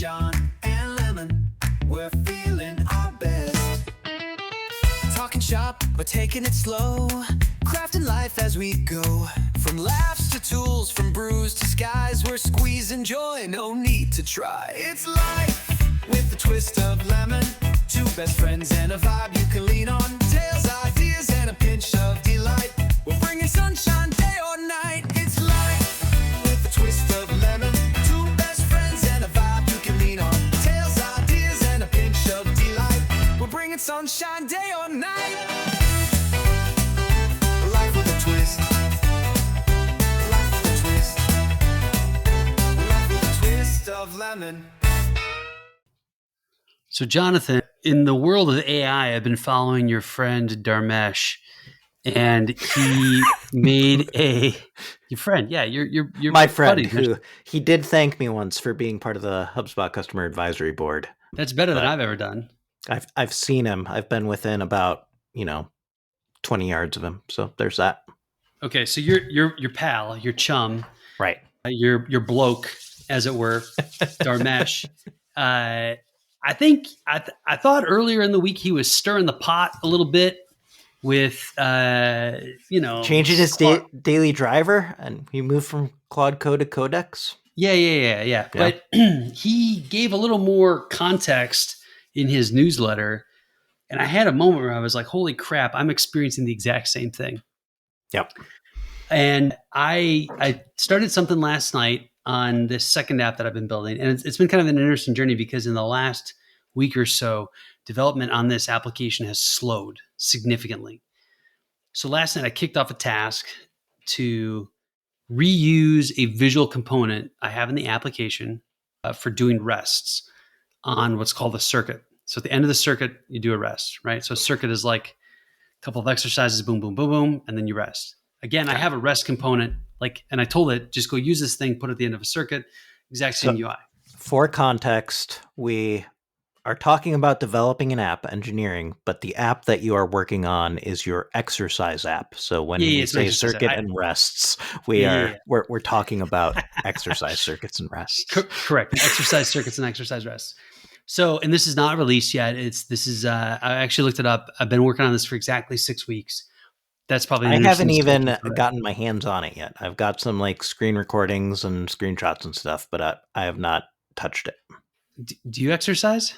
Jon and Lemon, we're feeling our best. Talking shop, but taking it slow. Crafting life as we go. From laughs to tools, from brews to skies, we're squeezing joy, no need to try. It's life with a twist of lemon. Two best friends and a vibe you can lean on. Tales, ideas, and a pinch of delight. We're bringing sunshine day or night. It's life with a twist of lemon. Two best friends and a vibe you can lean on. Tales, ideas, and a pinch of delight. We're bringing sunshine day or night. Life with a twist. Life with a twist. Life with a twist of lemon. So, Jonathan, in the world of AI, I've been following your friend Dharmesh, and he made your friend, yeah, your my friend, buddy. who he did thank me once for being part of the HubSpot customer advisory board. That's better than I've ever done. I've seen him. I've been within about 20 yards of him. So there's that. Okay, so your pal, your chum, Right? your bloke, as it were, Dharmesh. I think I thought earlier in the week he was stirring the pot a little bit with changing his daily driver, and he moved from Claude Code to Codex. Yeah. But he gave a little more context in his newsletter, and I had a moment where I was like, "Holy crap! I'm experiencing the exact same thing." Yep. And I started something last night on this second app that I've been building. And it's been kind of an interesting journey because in the last week or so, development on this application has slowed significantly. So last night I kicked off a task to reuse a visual component I have in the application for doing rests on what's called a circuit. So at the end of the circuit, you do a rest, right? So a circuit is like a couple of exercises, boom, boom, boom, boom, and then you rest. Again, I have a rest component, and I told it, just go use this thing, put it at the end of a circuit, exact same UI. For context, we are talking about developing an app, engineering, but the app that you are working on is your exercise app. So when we say circuit and rests, we're talking about exercise circuits and rests. Correct. Exercise circuits and exercise rests. So, and this is not released yet. I actually looked it up. I've been working on this for exactly 6 weeks. That's probably. I haven't even gotten my hands on it yet. I've got some screen recordings and screenshots and stuff, but I have not touched it. Do you exercise?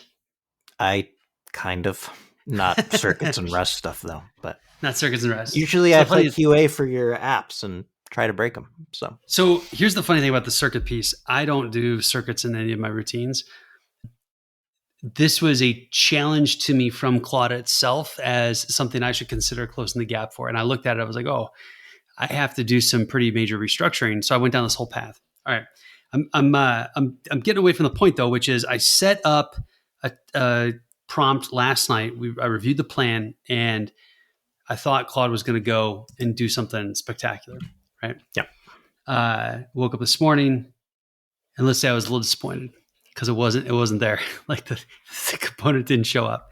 I kind of, not circuits and rest stuff though, but not circuits and rest. Usually I play QA for your apps and try to break them. So here's the funny thing about the circuit piece. I don't do circuits in any of my routines. This was a challenge to me from Claude itself as something I should consider closing the gap for. And I looked at it, I was like, oh, I have to do some pretty major restructuring. So I went down this whole path. All right. I'm getting away from the point though, which is I set up a prompt last night. I reviewed the plan and I thought Claude was going to go and do something spectacular. Right. Yeah. Woke up this morning and let's say I was a little disappointed. Because it wasn't there. The component didn't show up.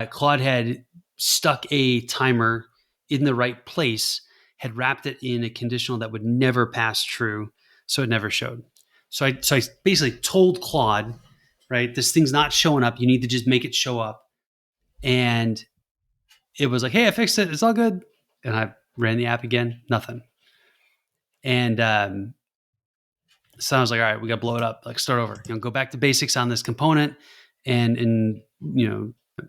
Claude had stuck a timer in the right place, had wrapped it in a conditional that would never pass true, so it never showed. So I basically told Claude, right, this thing's not showing up. You need to just make it show up. And it was like, hey, I fixed it. It's all good. And I ran the app again. Nothing. And so I was like, all right, we got to blow it up, start over, go back to basics on this component and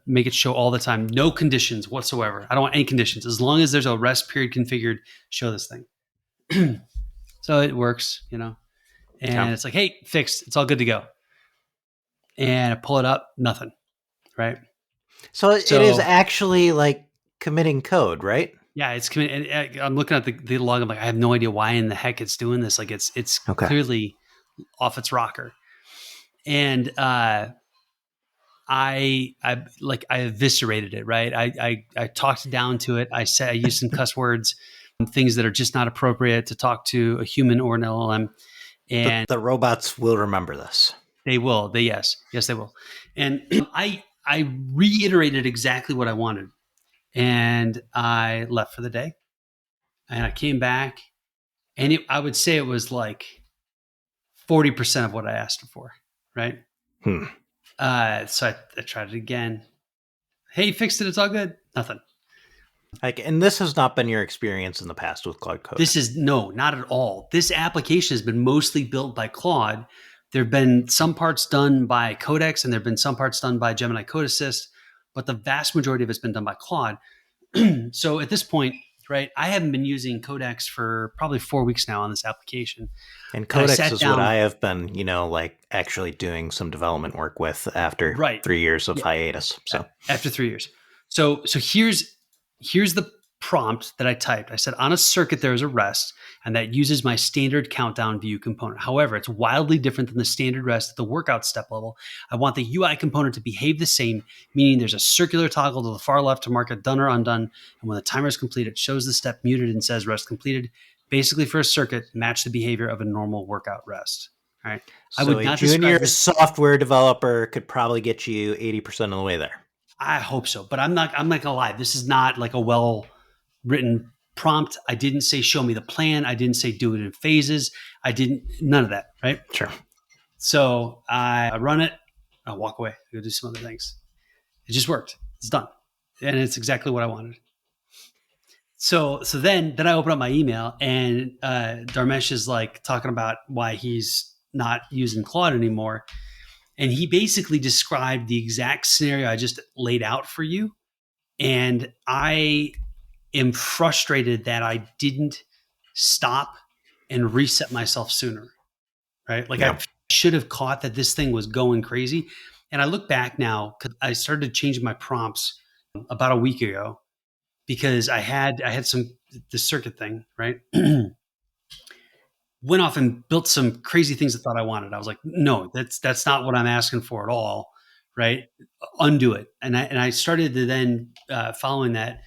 make it show all the time. No conditions whatsoever. I don't want any conditions. As long as there's a rest period configured, show this thing. So it works, and it's like, hey, fixed. It's all good to go. And I pull it up, nothing. Right. So it is actually committing code, right? Yeah, it's committed. I'm looking at the log. I'm like, I have no idea why in the heck it's doing this. It's clearly off its rocker. And I eviscerated it. Right. I talked down to it. I used some cuss words, things that are just not appropriate to talk to a human or an LLM. And the robots will remember this. They will. Yes, they will. And I reiterated exactly what I wanted. And I left for the day and I came back and I would say it was 40% of what I asked for. Right. So I tried it again. Hey, fixed it. It's all good. Nothing. And this has not been your experience in the past with Claude Code. Not at all. This application has been mostly built by Claude. There have been some parts done by Codex, and there have been some parts done by Gemini Code Assist, but the vast majority of it's been done by Claude. So at this point, right, I haven't been using Codex for probably 4 weeks now on this application. And Codex is what I have been, actually doing some development work with after 3 years of hiatus. So after 3 years. So here's the prompt that I typed. I said, on a circuit, there is a rest, and that uses my standard countdown view component. However, it's wildly different than the standard rest at the workout step level. I want the UI component to behave the same, meaning there's a circular toggle to the far left to mark it done or undone. And when the timer is complete, it shows the step muted and says rest completed. Basically, for a circuit, match the behavior of a normal workout rest. All right. So I would not junior software developer could probably get you 80% of the way there. I hope so, but I'm not gonna lie. This is not like a well-written prompt. I didn't say show me the plan. I didn't say do it in phases. None of that, right? Sure. So I run it. I walk away. I go do some other things. It just worked. It's done, and it's exactly what I wanted. So then I open up my email, and Dharmesh is like talking about why he's not using Claude anymore. And he basically described the exact scenario I just laid out for you. And I am frustrated that I didn't stop and reset myself sooner, right? Like I should have caught that this thing was going crazy. And I look back now, because I started changing my prompts about a week ago because I had the circuit thing, right? Went off and built some crazy things I thought I wanted. I was like, no, that's not what I'm asking for at all, right? Undo it. And I started to then, following that,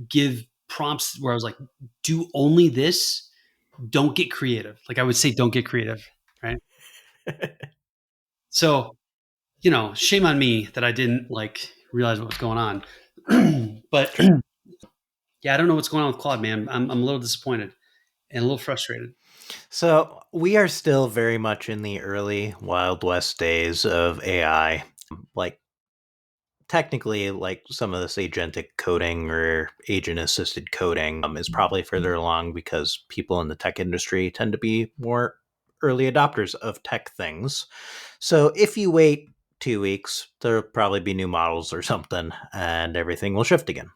give prompts where I was like, do only this, don't get creative. Like I would say, don't get creative, right? So, shame on me that I didn't realize what was going on. But yeah, I don't know what's going on with Claude, man. I'm a little disappointed and a little frustrated. So we are still very much in the early Wild West days of AI. Technically, some of this agentic coding or agent-assisted coding is probably further along because people in the tech industry tend to be more early adopters of tech things. So if you wait 2 weeks, there'll probably be new models or something, and everything will shift again.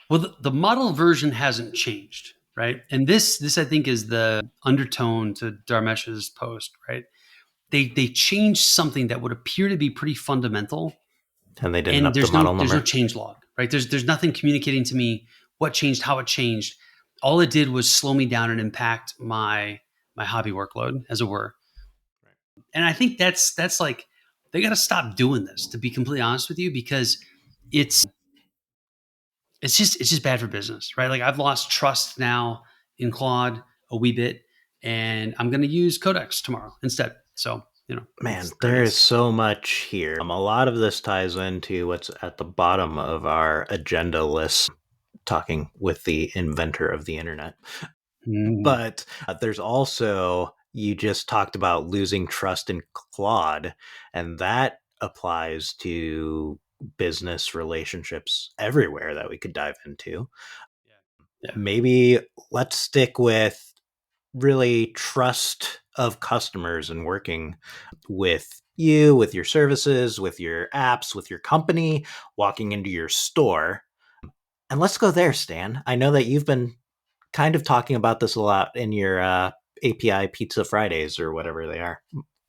Well, the model version hasn't changed. Right. And this, I think, is the undertone to Dharmesh's post, right? They changed something that would appear to be pretty fundamental. And they didn't up the model number. There's no change log, right? There's nothing communicating to me what changed, how it changed. All it did was slow me down and impact my hobby workload, as it were. Right. And I think that's like, they got to stop doing this, to be completely honest with you, because it's just bad for business, right? Like I've lost trust now in Claude a wee bit, and I'm going to use Codex tomorrow instead. So, man, there is so much here. A lot of this ties into what's at the bottom of our agenda list, talking with the inventor of the internet. But there's also, you just talked about losing trust in Claude, and that applies to business relationships everywhere that we could dive into. Yeah. Maybe let's stick with really trust of customers and working with you, with your services, with your apps, with your company, walking into your store. And let's go there, Stan. I know that you've been kind of talking about this a lot in your API Pizza Fridays or whatever they are.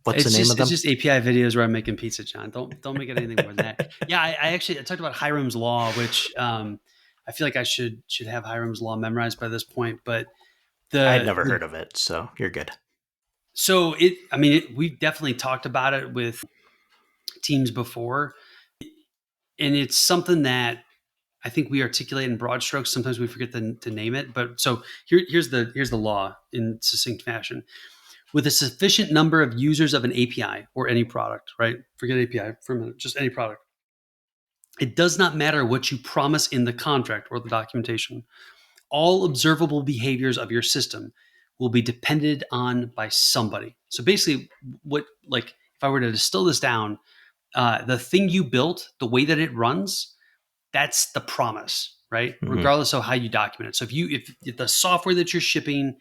What's the name of them? It's just API videos where I'm making pizza, John. Don't make it anything more than that. Yeah, I talked about Hiram's Law, which I feel like I should have Hiram's Law memorized by this point. But I'd never heard of it, so you're good. So we've definitely talked about it with teams before, and it's something that I think we articulate in broad strokes. Sometimes we forget to name it. But so here's the law in succinct fashion. With a sufficient number of users of an API or any product, right? Forget API for a minute, just any product. It does not matter what you promise in the contract or the documentation. All observable behaviors of your system will be depended on by somebody. So basically, if I were to distill this down, the thing you built, the way that it runs, that's the promise, right? Mm-hmm. Regardless of how you document it. So if the software that you're shipping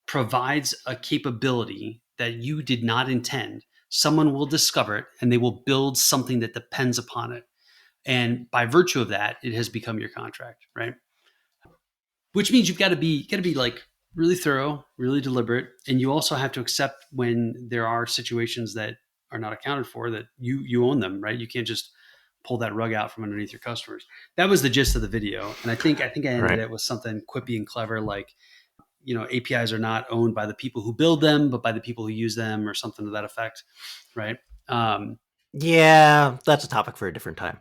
provides a capability that you did not intend, someone will discover it and they will build something that depends upon it. And by virtue of that, it has become your contract, right? Which means you've got to be like really thorough, really deliberate, and you also have to accept when there are situations that are not accounted for, that you own them, right? You can't just pull that rug out from underneath your customers. That was the gist of the video, and I think I ended it with something quippy and clever, like, APIs are not owned by the people who build them, but by the people who use them, or something to that effect, right? Yeah, that's a topic for a different time.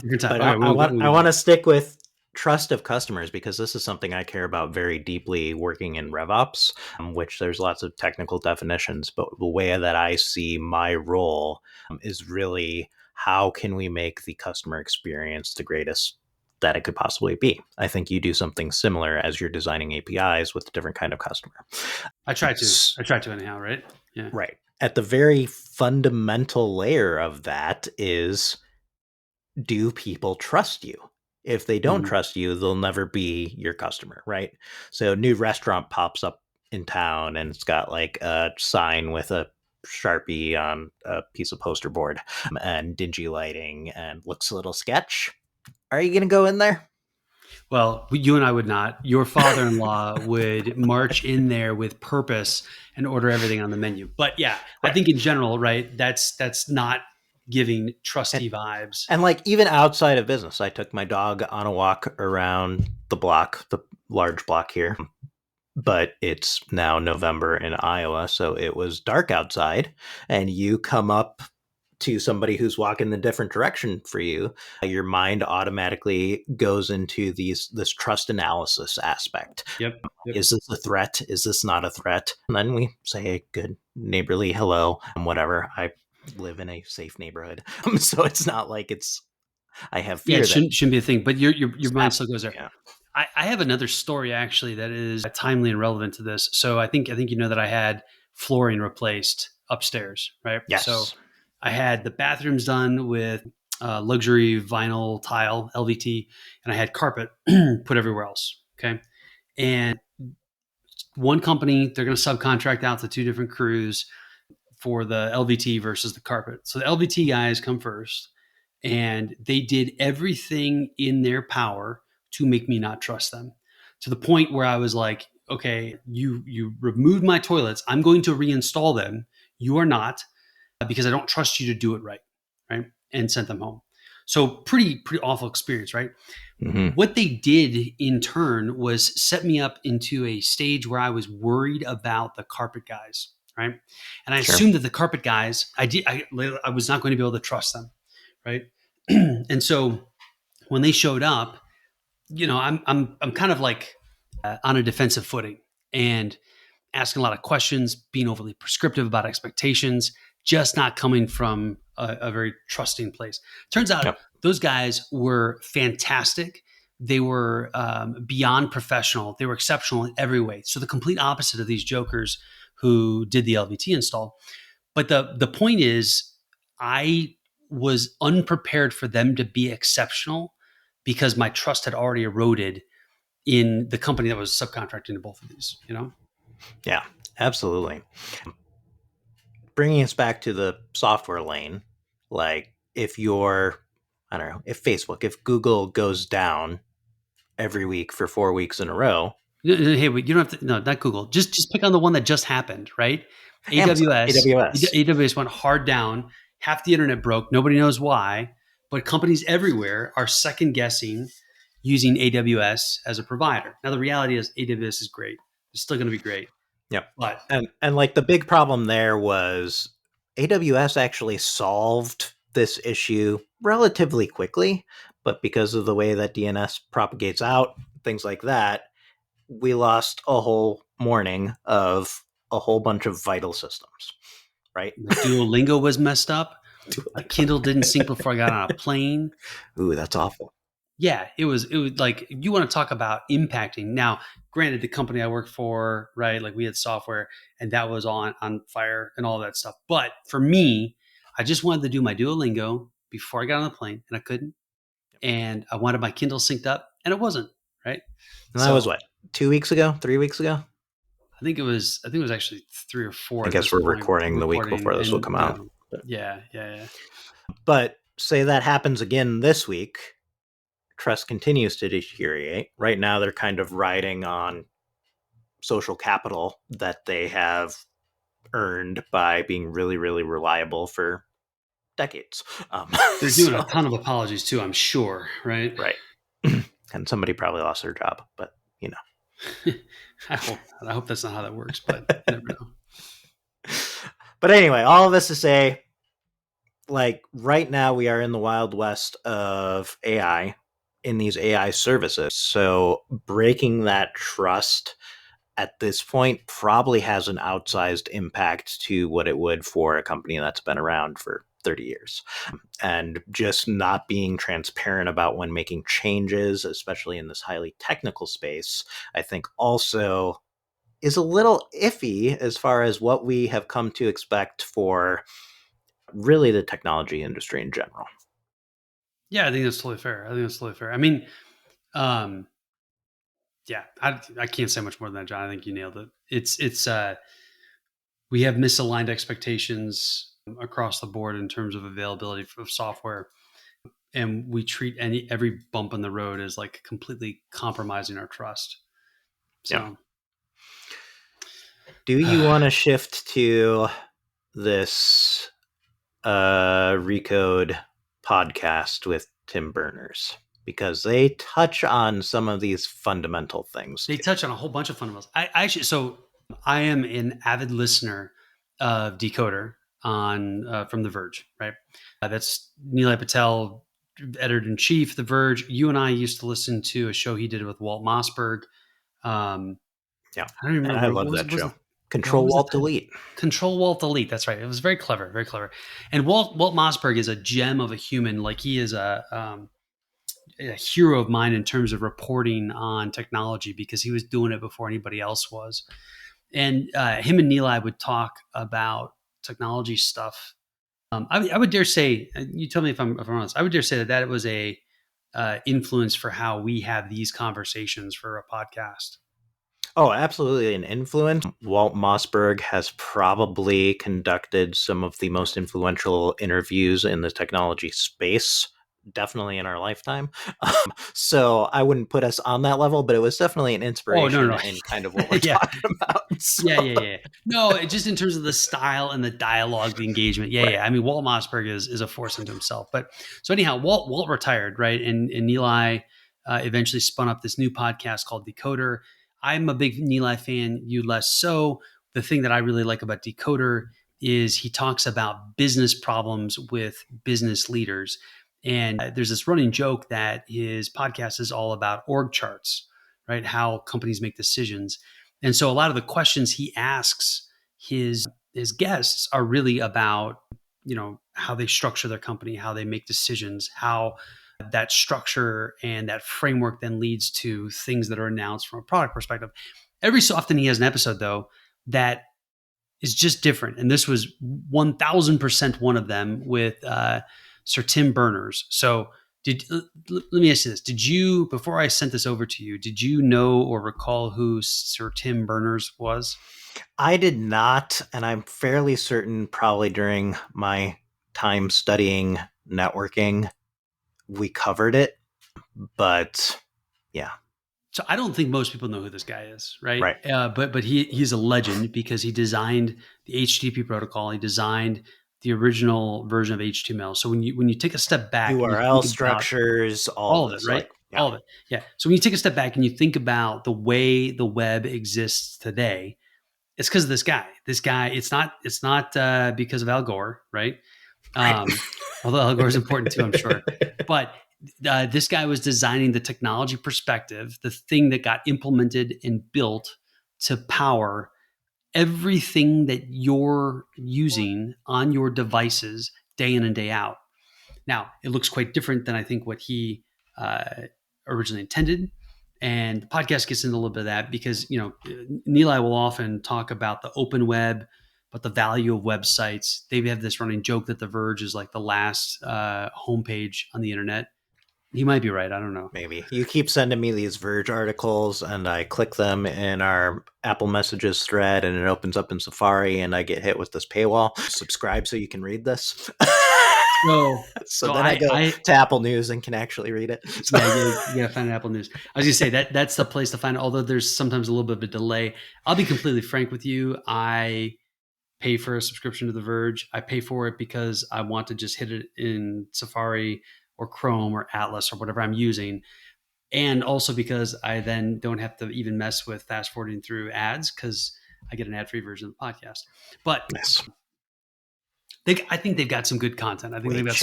But I want to stick with trust of customers, because this is something I care about very deeply working in RevOps, which there's lots of technical definitions. But the way that I see my role is really, how can we make the customer experience the greatest that it could possibly be? I think you do something similar as you're designing APIs with a different kind of customer. I try to anyhow, right? Yeah. Right. At the very fundamental layer of that is, do people trust you? If they don't trust you, they'll never be your customer, right? So a new restaurant pops up in town and it's got like a sign with a Sharpie on a piece of poster board and dingy lighting and looks a little sketch. Are you going to go in there? Well, you and I would not. Your father-in-law would march in there with purpose and order everything on the menu. But yeah, right. I think in general, right, that's not giving trusty vibes. And like, even outside of business, I took my dog on a walk around the block, the large block here. But it's now November in Iowa, so it was dark outside, and you come up to somebody who's walking a different direction for you, your mind automatically goes into this trust analysis aspect. Yep. Is this a threat? Is this not a threat? And then we say a good neighborly hello and whatever. I live in a safe neighborhood, so it's not like I have fear. Yeah, it shouldn't be a thing, but your mind still goes there. Yeah. I have another story actually that is timely and relevant to this. So I think you know that I had flooring replaced upstairs, right? Yes. So I had the bathrooms done with luxury vinyl tile, LVT, and I had carpet put everywhere else. Okay. And one company, they're going to subcontract out to two different crews for the LVT versus the carpet. So the LVT guys come first, and they did everything in their power to make me not trust them, to the point where I was like, okay, you removed my toilets. I'm going to reinstall them. You are not, because I don't trust you to do it right. Right. And sent them home. So pretty awful experience, right? Mm-hmm. What they did in turn was set me up into a stage where I was worried about the carpet guys. Right. And I assumed that the carpet guys, I was not going to be able to trust them. Right. And so when they showed up, I'm kind of like on a defensive footing and asking a lot of questions, being overly prescriptive about expectations, just not coming from a very trusting place. Turns out those guys were fantastic. They were beyond professional. They were exceptional in every way. So the complete opposite of these jokers who did the LVT install. But the point is, I was unprepared for them to be exceptional because my trust had already eroded in the company that was subcontracting to both of these, Yeah, absolutely. Bringing us back to the software lane, like if if Google goes down every week for 4 weeks in a row. Hey, you don't have to, no, not Google. Just pick on the one that just happened, right? AWS went hard down. Half the internet broke. Nobody knows why, but companies everywhere are second guessing using AWS as a provider. Now, the reality is AWS is great. It's still going to be great. Yep. But and like the big problem there was AWS actually solved this issue relatively quickly, but because of the way that DNS propagates out, things like that, we lost a whole morning of a whole bunch of vital systems, right? Duolingo was messed up. A Kindle didn't sync before I got on a plane. Ooh, that's awful. Yeah, it was like, you want to talk about impacting. Now, granted, the company I worked for, right, like we had software and that was on fire and all that stuff. But for me, I just wanted to do my Duolingo before I got on the plane, and I couldn't. And I wanted my Kindle synced up, and it wasn't, right? And that was So what, 2 weeks ago, 3 weeks ago? I think it was actually 3 or 4 I at guess this we're point, recording the week recording, before this will and come out. yeah. But say that happens again this week, trust continues to deteriorate. Right now, they're kind of riding on social capital that they have earned by being really, really reliable for decades. They're doing a ton of apologies too, I'm sure, right? Right. And somebody probably lost their job, but you know. I hope that's not how that works, but you never know. But anyway, all of this to say, like right now we are in the wild west of AI in these AI services. So breaking that trust at this point probably has an outsized impact to what it would for a company that's been around for 30 years. And just not being transparent about when making changes, especially in this highly technical space, I think also is a little iffy as far as what we have come to expect for really the technology industry in general. Yeah, I think that's totally fair. I mean, yeah, I can't say much more than that, John. I think you nailed it. It's we have misaligned expectations across the board in terms of availability of software, and we treat every bump in the road as like completely compromising our trust. So, Yeah. Do you want to shift to this Recode podcast with Tim Berners? Because they touch on some of these fundamental things. They touch on a whole bunch of fundamentals. I am an avid listener of Decoder on from The Verge, right? That's Nilay Patel, editor in chief, The Verge. You and I used to listen to a show he did with Walt Mossberg. Yeah, I don't even and remember. I love that show. Control Walt Delete. Control Walt Delete. That's right. It was very clever, very clever. And Walt Mossberg is a gem of a human. Like he is a hero of mine in terms of reporting on technology because he was doing it before anybody else was. And him and Nilay would talk about technology stuff. I would dare say, you tell me if I'm honest, I would dare say that it was a influence for how we have these conversations for a podcast. Oh, absolutely an influence. Walt Mossberg has probably conducted some of the most influential interviews in the technology space, definitely in our lifetime. So I wouldn't put us on that level, but it was definitely an inspiration No. in kind of what we're Yeah. talking about. So. Yeah. No, just in terms of the style and the dialogue, the engagement. Yeah. I mean, Walt Mossberg is a force unto himself. But so anyhow, Walt retired, right? And Nilay eventually spun up this new podcast called Decoder. I'm a big Nilay fan, you less so. The thing that I really like about Decoder is he talks about business problems with business leaders. And there's this running joke that his podcast is all about org charts, right? How companies make decisions. And so a lot of the questions he asks his guests are really about, how they structure their company, how they make decisions, how that structure and that framework then leads to things that are announced from a product perspective. Every so often he has an episode though that is just different. And this was 1000% one of them with Sir Tim Berners. So let me ask you this. Did you, before I sent this over to you, did you know or recall who Sir Tim Berners was? I did not. And I'm fairly certain probably during my time studying networking, we covered it, but yeah. So I don't think most people know who this guy is, right? Right. But he's a legend because he designed the HTTP protocol. He designed the original version of HTML. So when you take a step back, URL structures, all of it, right? All of it. Yeah. So when you take a step back and you think about the way the web exists today, it's because of this guy. This guy. It's not because of Al Gore, right? Although Al Gore is important too, I'm sure. But this guy was designing the technology perspective, the thing that got implemented and built to power everything that you're using on your devices day in and day out. Now, it looks quite different than I think what he originally intended. And the podcast gets into a little bit of that because, Nilay will often talk about the open web, but the value of websites. They have this running joke that The Verge is like the last homepage on the internet. He might be right. I don't know. Maybe. You keep sending me these Verge articles and I click them in our Apple Messages thread and it opens up in Safari and I get hit with this paywall. Subscribe so you can read this. So then I go to Apple News and can actually read it. So. Yeah, you gotta find Apple News. I was gonna say that's the place to find it, although there's sometimes a little bit of a delay. I'll be completely frank with you. I pay for a subscription to The Verge. I pay for it because I want to just hit it in Safari or Chrome or Atlas or whatever I'm using. And also because I then don't have to even mess with fast forwarding through ads because I get an ad-free version of the podcast. But yes. I think they've got some good content. I think they've got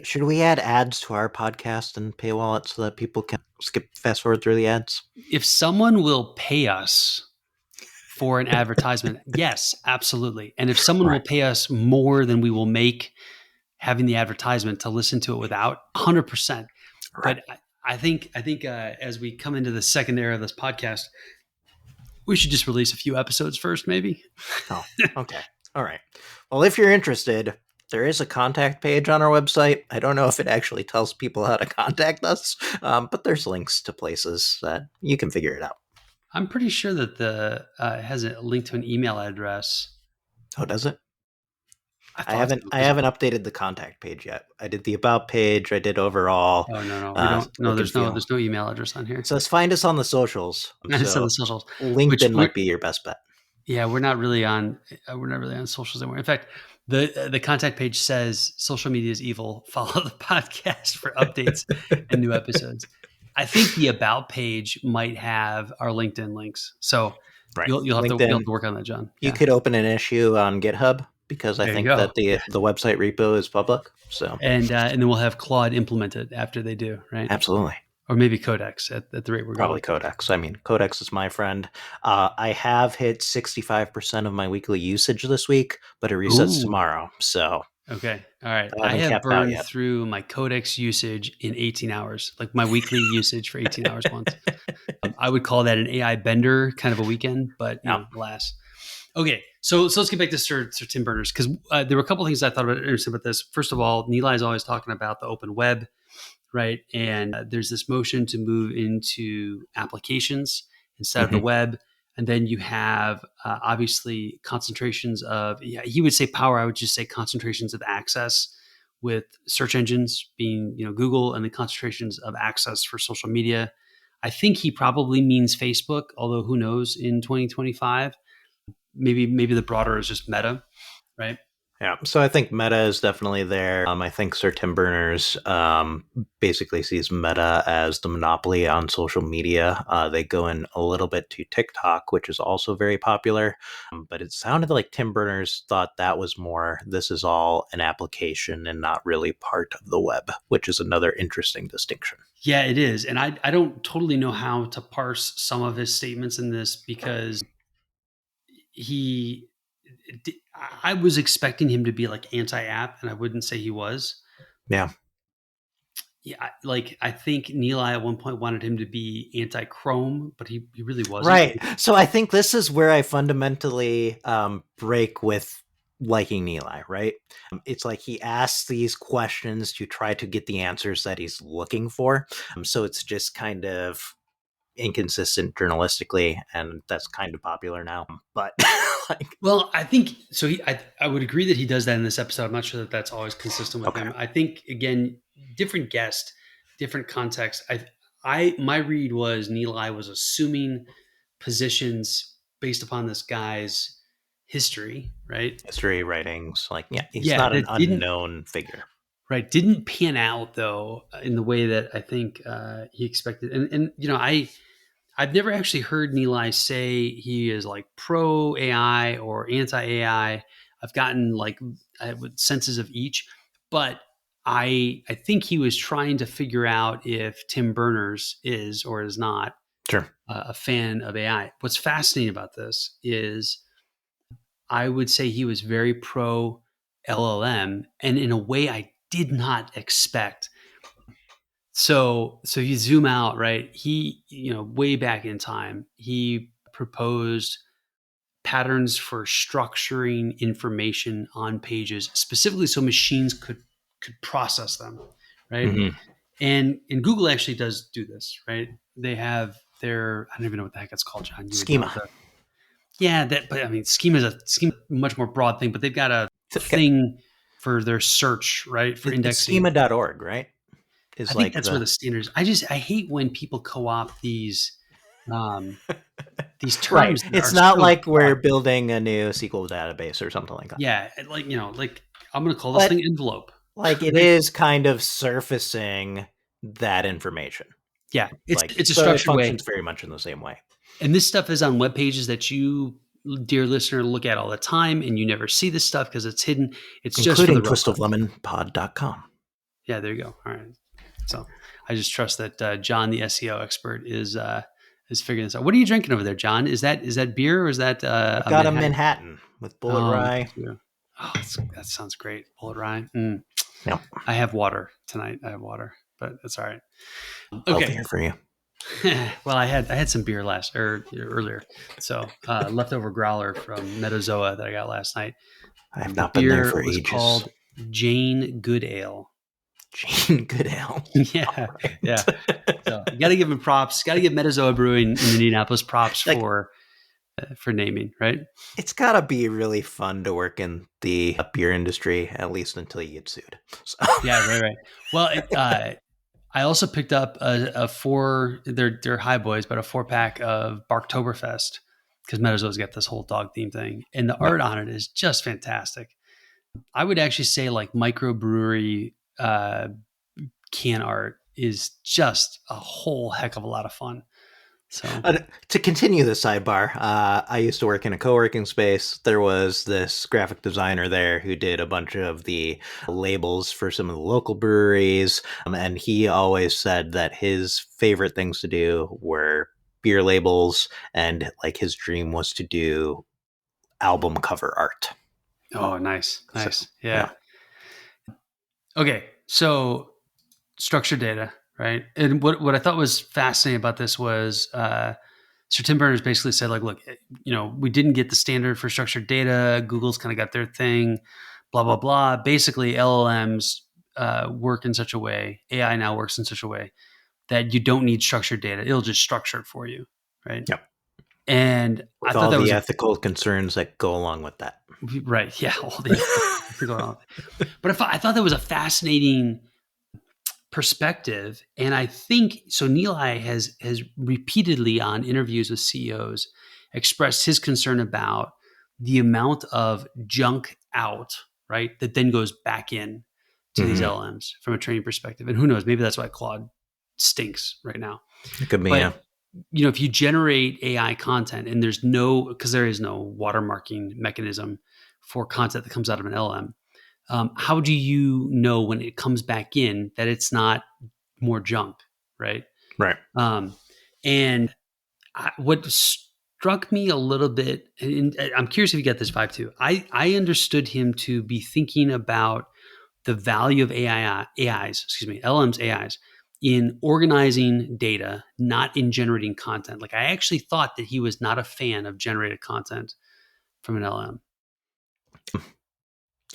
should we add ads to our podcast and paywall it so that people can fast forward through the ads? If someone will pay us for an advertisement, yes, absolutely. And if someone will pay us more than we will make having the advertisement to listen to it without, 100%. Right. But I think as we come into the second era of this podcast, we should just release a few episodes first, maybe. Oh, okay. All right. Well, if you're interested, there is a contact page on our website. I don't know if it actually tells people how to contact us, but there's links to places that you can figure it out. I'm pretty sure that it has a link to an email address. Oh, does it? I haven't updated the contact page yet. I did the about page. I did overall. Oh no, we don't. No, there's no email address on here. So let's find us on the socials. It's on the socials. LinkedIn might be your best bet. Yeah, we're not really on socials anymore. In fact, the contact page says social media is evil. Follow the podcast for updates and new episodes. I think the about page might have our LinkedIn links. So you'll have to work on that, John. You could open an issue on GitHub because I think that the website repo is public. So and then we'll have Claude implement it after they do, right? Absolutely. Or maybe Codex at the rate we're Probably going. Codex. I mean, Codex is my friend. I have hit 65% of my weekly usage this week, but it resets tomorrow. So okay, all right. I have burned through my Codex usage in 18 hours, like my weekly usage for 18 hours once. I would call that an AI bender kind of a weekend, but alas. Okay, so let's get back to Sir Tim Berners, because there were a couple of things I thought about interesting about this. First of all, Nilay is always talking about the open web, right? And there's this motion to move into applications instead of the web. And then you have obviously concentrations of, he would say power, I would just say concentrations of access with search engines being, Google, and the concentrations of access for social media. I think he probably means Facebook, although who knows in 2025. Maybe the broader is just Meta, right? Yeah, so I think Meta is definitely there. I think Sir Tim Berners basically sees Meta as the monopoly on social media. They go in a little bit to TikTok, which is also very popular. But it sounded like Tim Berners thought that was more, this is all an application and not really part of the web, which is another interesting distinction. Yeah, it is. And I don't totally know how to parse some of his statements in this because I was expecting him to be like anti-app, and I wouldn't say he was. Yeah. Yeah, like I think Nilay at one point wanted him to be anti-Chrome, but he really wasn't. Right. So I think this is where I fundamentally break with liking Nilay, right? It's like he asks these questions to try to get the answers that he's looking for. So it's just kind of inconsistent journalistically, and that's kind of popular now. But well, I think so. I would agree that he does that in this episode. I'm not sure that that's always consistent with him. I think again, different guest, different context. My read was Nilay was assuming positions based upon this guy's history, right? History, writings, he's not an unknown figure. Right. Didn't pan out though in the way that I think he expected. And I've never actually heard Nilay say he is like pro AI or anti AI. I've gotten senses of each, but I think he was trying to figure out if Tim Berners is or is not a fan of AI. What's fascinating about this is I would say he was very pro LLM, and in a way I did not expect. So you zoom out, right? He, way back in time, he proposed patterns for structuring information on pages specifically so machines could process them, right? Mm-hmm. And Google actually does do this, right? They have their, I don't even know what the heck it's called, John. You would know Schema. but I mean, schema is a much more broad thing, but they've got a thing for their search, right? For indexing. Schema.org, right? I think that's where the standards. I hate when people co-opt these terms. Right. It's not like we're building a new SQL database or something like that. Yeah, like I'm going to call this thing envelope. Like it is kind of surfacing that information. Yeah, it's a structured way. It functions very much in the same way. And this stuff is on web pages that you, dear listener, look at all the time, and you never see this stuff because it's hidden. It's including just twistoflemonpod.com. Yeah, there you go. All right. So I just trust that John, the SEO expert, is figuring this out. What are you drinking over there, John? Is that beer or is that I've got a Manhattan with bullet rye. Oh, that sounds great. Bullet rye. Mm. Yep. I have water tonight. But that's all right. Okay. Healthier for you. Well, I had some beer earlier. So leftover growler from Metazoa that I got last night. I have not been there for ages. It's called Jane Good Ale. Jane Good Ale. Yeah. Right. Yeah. So you got to give them props. Got to give Metazoa Brewing in Indianapolis props for naming, right? It's got to be really fun to work in the beer industry, at least until you get sued. So. Yeah, right. Well, I also picked up they're high boys, but a 4-pack of Barktoberfest because Metazoa's got this whole dog theme thing, and the art on it is just fantastic. I would actually say like microbrewery can art is just a whole heck of a lot of fun. So to continue the sidebar, I used to work in a co-working space. There was this graphic designer there who did a bunch of the labels for some of the local breweries. And he always said that his favorite things to do were beer labels. And like his dream was to do album cover art. Oh, nice. So, yeah. Okay. So structured data. Right. And what I thought was fascinating about this was Sir Tim Berners basically said, like, look, we didn't get the standard for structured data. Google's kind of got their thing, blah, blah, blah. Basically, LLMs work in such a way, AI now works in such a way that you don't need structured data. It'll just structure it for you. Right. Yep. And with I thought all the ethical concerns that go along with that. Right. Yeah. All the going on. But I thought that was a fascinating perspective. And I think so. Nilay has repeatedly on interviews with CEOs expressed his concern about the amount of junk out, right, that then goes back in to these LLMs from a training perspective. And who knows, maybe that's why Claude stinks right now. It could be, but, if you generate AI content and there is no watermarking mechanism for content that comes out of an LLM, how do you know when it comes back in that it's not more junk, right? Right. And what struck me a little bit, and I'm curious if you get this vibe too. I understood him to be thinking about the value of LLMs, AIs, in organizing data, not in generating content. Like I actually thought that he was not a fan of generated content from an LLM.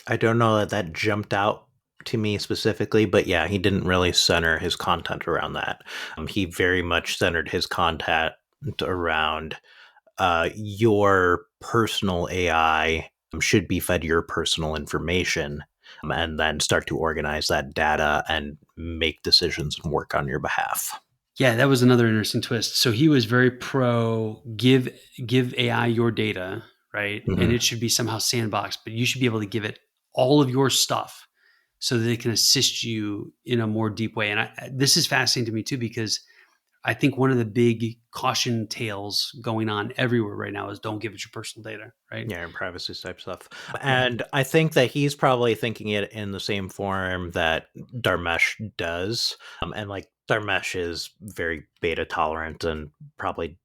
I don't know that jumped out to me specifically, but yeah, he didn't really center his content around that. He very much centered his content around your personal AI should be fed your personal information and then start to organize that data and make decisions and work on your behalf. Yeah, that was another interesting twist. So he was very pro give AI your data, right? And it should be somehow sandboxed, but you should be able to give it all of your stuff so that it can assist you in a more deep way. And this is fascinating to me too, because I think one of the big caution tales going on everywhere right now is don't give it your personal data, right? Yeah, and privacy type stuff. And I think that he's probably thinking it in the same form that Dharmesh does. And like Dharmesh is very beta tolerant and probably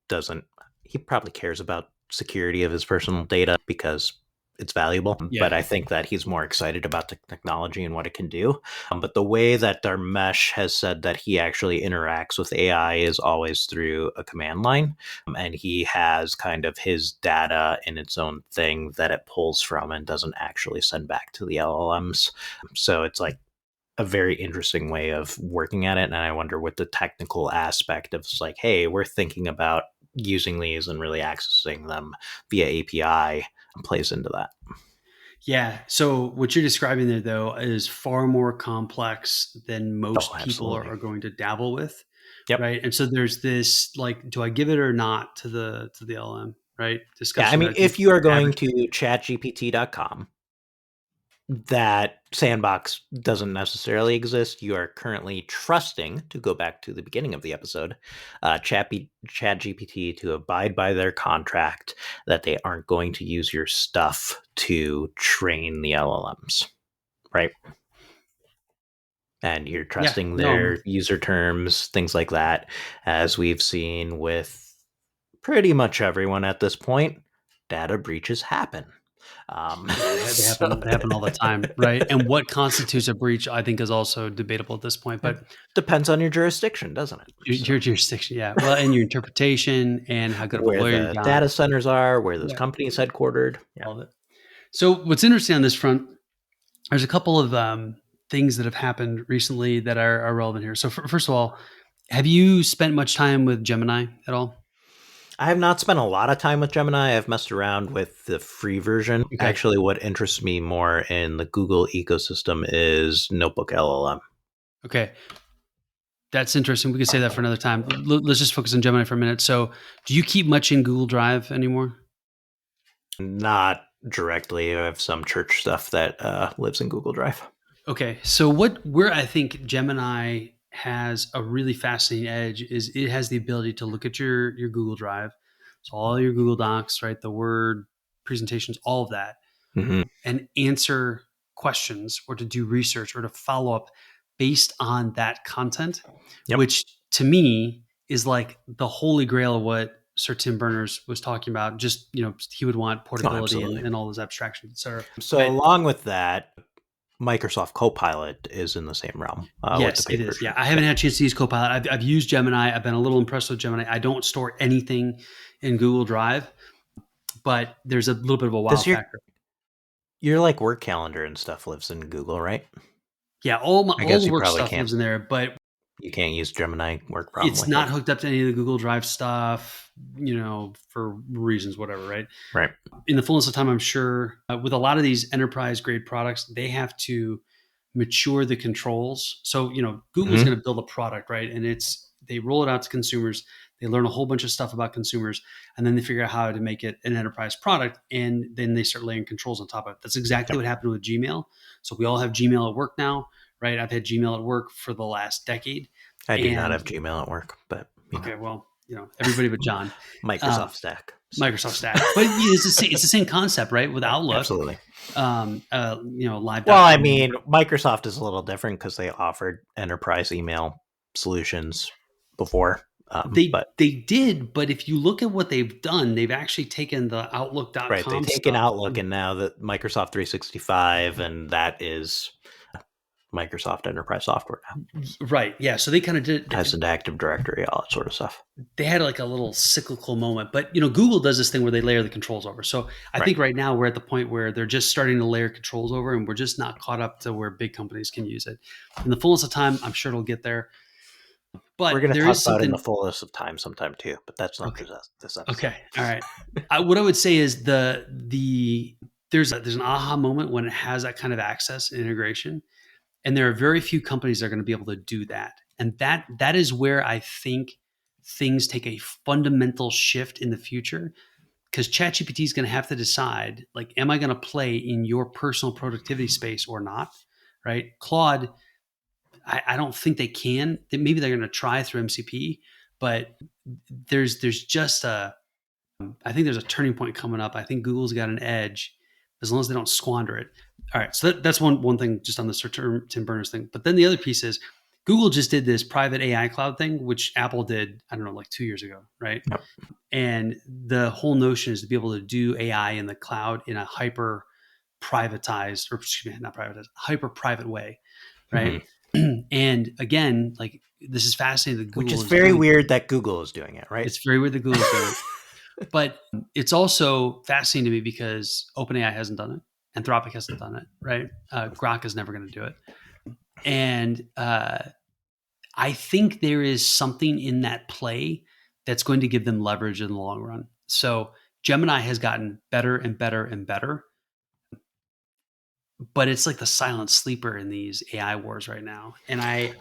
cares about security of his personal data because it's valuable, but I think that he's more excited about the technology and what it can do. But the way that Dharmesh has said that he actually interacts with AI is always through a command line. And he has kind of his data in its own thing that it pulls from and doesn't actually send back to the LLMs. So it's like a very interesting way of working at it. And I wonder what the technical aspect of it's like, hey, we're thinking about using these and really accessing them via API plays into that. Yeah. So what you're describing there, though, is far more complex than most people are going to dabble with. Yep. Right. And so there's this, like, do I give it or not to the LM? Right. Discussion. Yeah. I mean, if you are going to chatgpt.com, that sandbox doesn't necessarily exist. You are currently trusting, to go back to the beginning of the episode, ChatGPT to abide by their contract that they aren't going to use your stuff to train the LLMs, right? And you're trusting their user terms, things like that, as we've seen with pretty much everyone at this point. Data breaches happen. They happen all the time, right? And what constitutes a breach, I think, is also debatable at this point. But depends on your jurisdiction, doesn't it? Your jurisdiction, yeah. Well, and your interpretation and how good of a lawyer you got. Where the data centers are, where those companies headquartered. All of it. So what's interesting on this front, there's a couple of things that have happened recently that are relevant here. So first of all, have you spent much time with Gemini at all? I have not spent a lot of time with Gemini. I've messed around with the free version. Okay. Actually, what interests me more in the Google ecosystem is Notebook LLM. Okay. That's interesting. We could say that for another time. Let's just focus on Gemini for a minute. So do you keep much in Google Drive anymore? Not directly. I have some church stuff that lives in Google Drive. Okay. So where I think Gemini has a really fascinating edge is it has the ability to look at your Google Drive. So all your Google Docs, right? The Word, presentations, all of that, and answer questions or to do research or to follow up based on that content, which to me is like the holy grail of what Sir Tim Berners was talking about. Just, he would want portability and all those abstractions, et cetera. So along with that, Microsoft Copilot is in the same realm. Yes, it is. Yeah, I haven't had a chance to use Copilot. I've used Gemini. I've been a little impressed with Gemini. I don't store anything in Google Drive, but there's a little bit of a wow factor. Your like work calendar and stuff lives in Google, right? Yeah, all the work stuff lives in there, but you can't use Gemini work probably. It's not hooked up to any of the Google Drive stuff, for reasons, whatever, right? Right. In the fullness of time, I'm sure with a lot of these enterprise grade products, they have to mature the controls. So, Google's going to build a product, right? And they roll it out to consumers. They learn a whole bunch of stuff about consumers, and then they figure out how to make it an enterprise product. And then they start laying controls on top of it. That's exactly what happened with Gmail. So we all have Gmail at work now. Right, I've had Gmail at work for the last decade. I do not have Gmail at work, but okay, well, everybody but John. Microsoft Stack. Microsoft Stack, but it's the same concept, right? With Outlook, absolutely. Live. Well, I mean, Microsoft is a little different because they offered enterprise email solutions before. They did, but if you look at what they've done, they've actually taken the Outlook.com. Right, they've taken Outlook and now the Microsoft 365, and that is Microsoft Enterprise Software now. Right. Yeah. So they kind of did. Has an Active Directory, all that sort of stuff. They had like a little cyclical moment, but Google does this thing where they layer the controls over. So I think right now we're at the point where they're just starting to layer controls over, and we're just not caught up to where big companies can use it. In the fullness of time, I'm sure it'll get there. But we're going to talk about it in the fullness of time sometime too, but that's not this episode. Okay. All right. What I would say is there's an aha moment when it has that kind of access and integration. And there are very few companies that are going to be able to do that. And that is where I think things take a fundamental shift in the future, because ChatGPT is going to have to decide, like, am I going to play in your personal productivity space or not? Right? Claude, I don't think they can. Maybe they're going to try through MCP, but there's just I think there's a turning point coming up. I think Google's got an edge as long as they don't squander it. All right. So that's one thing just on the Sir Tim Berners thing. But then the other piece is Google just did this private AI cloud thing, which Apple did, I don't know, like 2 years ago. Right. Yep. And the whole notion is to be able to do AI in the cloud in a hyper privatized, or excuse me, not privatized, hyper private way, right? Mm-hmm. And again, like this is fascinating that Google Which is is very doing. weird that Google is doing it, right? It's very weird that Google is doing it. But it's also fascinating to me because OpenAI hasn't done it. Anthropic hasn't done it, right? Grok is never going to do it. And I think there is something in that play that's going to give them leverage in the long run. So Gemini has gotten better and better and better, but it's like the silent sleeper in these AI wars right now. And I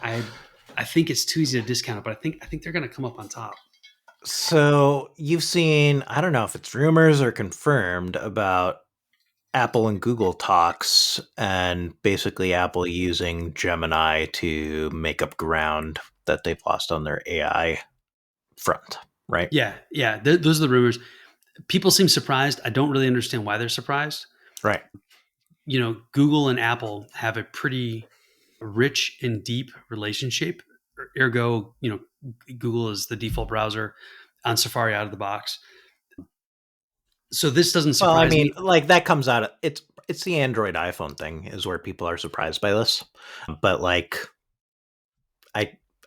think it's too easy to discount it, but I think they're going to come up on top. So you've seen, I don't know if it's rumors or confirmed about Apple and Google talks, and basically Apple using Gemini to make up ground that they've lost on their AI front, right? Yeah. Those are the rumors. People seem surprised. I don't really understand why they're surprised. Right. Google and Apple have a pretty rich and deep relationship. Ergo, Google is the default browser on Safari out of the box. So this doesn't surprise me. Like that comes out of it's the Android iPhone thing is where people are surprised by this. But like